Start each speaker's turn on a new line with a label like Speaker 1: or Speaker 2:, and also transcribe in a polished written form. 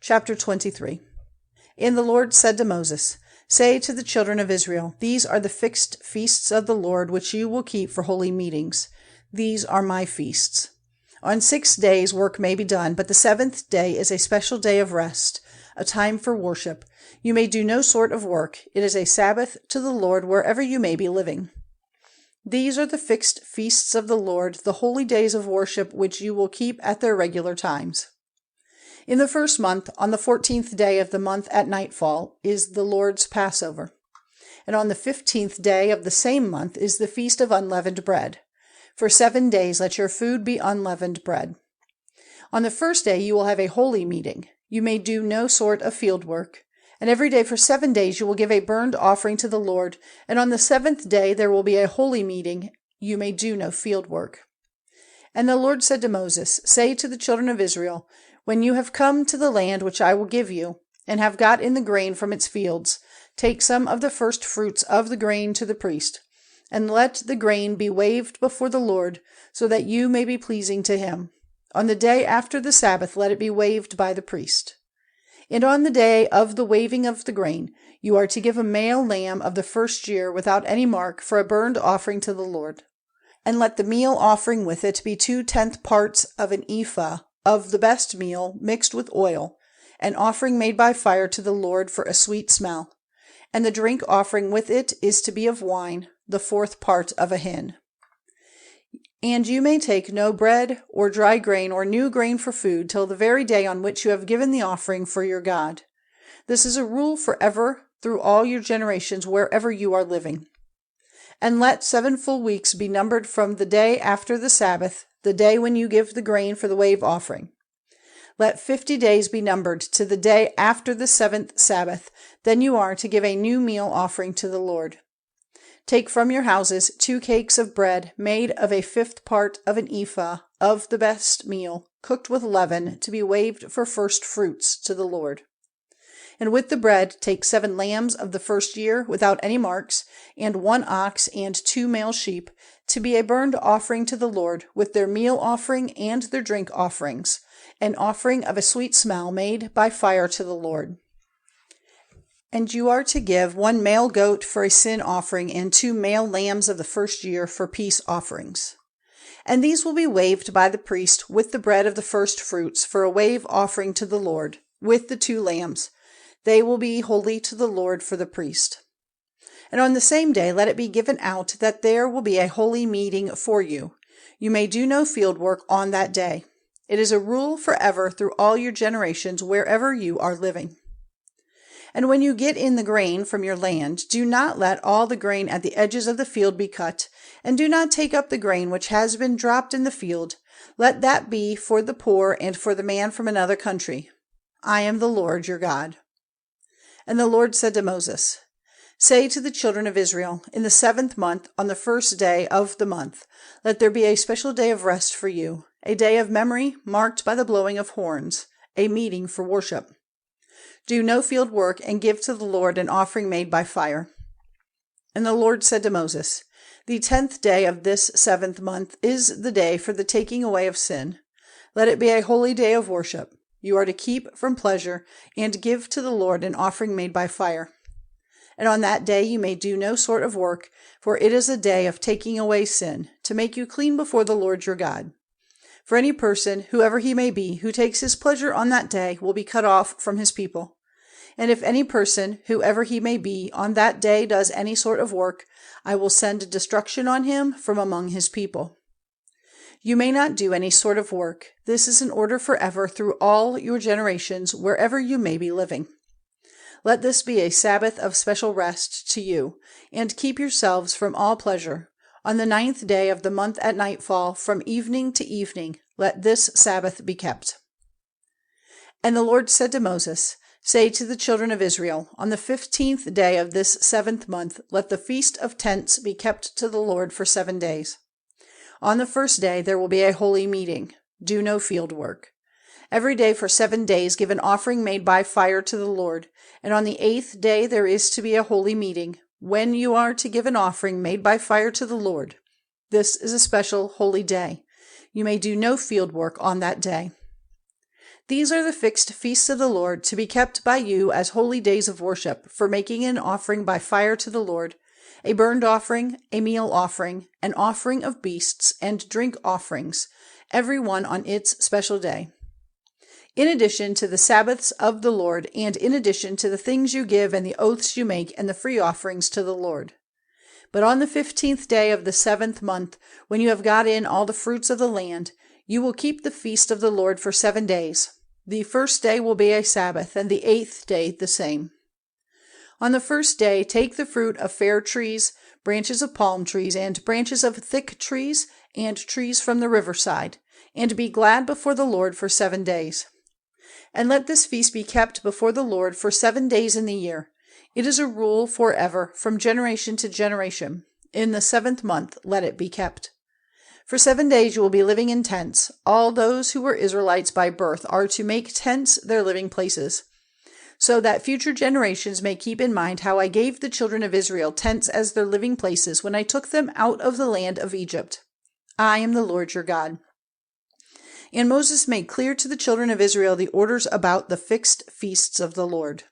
Speaker 1: Chapter 23. And the Lord said to Moses, Say to the children of Israel, These are the fixed feasts of the Lord which you will keep for holy meetings. These are my feasts. On 6 days work may be done, but the seventh day is a special day of rest, a time for worship. You may do no sort of work. It is a Sabbath to the Lord wherever you may be living. These are the fixed feasts of the Lord, the holy days of worship which you will keep at their regular times. In the first month, on the 14th day of the month at nightfall, is the Lord's Passover. And on the 15th day of the same month is the feast of unleavened bread. For 7 days let your food be unleavened bread. On the first day you will have a holy meeting. You may do no sort of field work. And every day for 7 days you will give a burnt offering to the Lord. And on the 7th day there will be a holy meeting. You may do no field work. And the Lord said to Moses, Say to the children of Israel, When you have come to the land which I will give you, and have got in the grain from its fields, take some of the first fruits of the grain to the priest, and let the grain be waved before the Lord, so that you may be pleasing to him. On the day after the Sabbath let it be waved by the priest. And on the day of the waving of the grain, you are to give a male lamb of the first year without any mark for a burnt offering to the Lord. And let the meal offering with it be 2/10 parts of an ephah of the best meal mixed with oil, an offering made by fire to the Lord for a sweet smell. And the drink offering with it is to be of wine, the 4th part of a hin. And you may take no bread or dry grain or new grain for food till the very day on which you have given the offering for your God. This is a rule forever through all your generations wherever you are living. And let 7 full weeks be numbered from the day after the Sabbath, the day when you give the grain for the wave offering. Let 50 days be numbered to the day after the 7th Sabbath. Then you are to give a new meal offering to the Lord. Take from your houses 2 cakes of bread made of a 5th part of an ephah of the best meal, cooked with leaven, to be waved for first fruits to the Lord. And with the bread take 7 lambs of the first year without any marks, and 1 ox and 2 male sheep, to be a burnt offering to the Lord, with their meal offering and their drink offerings, an offering of a sweet smell made by fire to the Lord. And you are to give 1 male goat for a sin offering and 2 male lambs of the first year for peace offerings. And these will be waved by the priest with the bread of the first fruits for a wave offering to the Lord, with the 2 lambs. They will be holy to the Lord for the priest. And on the same day let it be given out that there will be a holy meeting for you. You may do no field work on that day. It is a rule forever through all your generations wherever you are living. And when you get in the grain from your land, do not let all the grain at the edges of the field be cut, and do not take up the grain which has been dropped in the field. Let that be for the poor and for the man from another country. I am the Lord your God. And the Lord said to Moses, Say to the children of Israel, In the 7th month, on the 1st day of the month, let there be a special day of rest for you, a day of memory marked by the blowing of horns, a meeting for worship. Do no field work, and give to the Lord an offering made by fire. And the Lord said to Moses, The 10th day of this 7th month is the day for the taking away of sin. Let it be a holy day of worship. You are to keep from pleasure, and give to the Lord an offering made by fire. And on that day you may do no sort of work, for it is a day of taking away sin, to make you clean before the Lord your God. For any person, whoever he may be, who takes his pleasure on that day will be cut off from his people. And if any person, whoever he may be, on that day does any sort of work, I will send destruction on him from among his people. You may not do any sort of work. This is an order forever through all your generations, wherever you may be living. Let this be a Sabbath of special rest to you, and keep yourselves from all pleasure. On the 9th day of the month at nightfall, from evening to evening, let this Sabbath be kept. And the Lord said to Moses, Say to the children of Israel, On the 15th day of this 7th month, let the Feast of Tents be kept to the Lord for 7 days. On the first day there will be a holy meeting. Do no field work. Every day for 7 days give an offering made by fire to the Lord, and on the 8th day there is to be a holy meeting, when you are to give an offering made by fire to the Lord. This is a special holy day. You may do no field work on that day. These are the fixed feasts of the Lord, to be kept by you as holy days of worship, for making an offering by fire to the Lord, a burnt offering, a meal offering, an offering of beasts, and drink offerings, every one on its special day. In addition to the Sabbaths of the Lord, and in addition to the things you give and the oaths you make and the free offerings to the Lord. But on the 15th day of the 7th month, when you have got in all the fruits of the land, you will keep the feast of the Lord for 7 days. The first day will be a Sabbath, and the 8th day the same. On the first day, take the fruit of fair trees, branches of palm trees, and branches of thick trees, and trees from the riverside, and be glad before the Lord for 7 days. And let this feast be kept before the Lord for 7 days in the year. It is a rule forever, from generation to generation. In the 7th month let it be kept. For 7 days you will be living in tents. All those who were Israelites by birth are to make tents their living places, so that future generations may keep in mind how I gave the children of Israel tents as their living places when I took them out of the land of Egypt. I am the Lord your God. And Moses made clear to the children of Israel the orders about the fixed feasts of the Lord.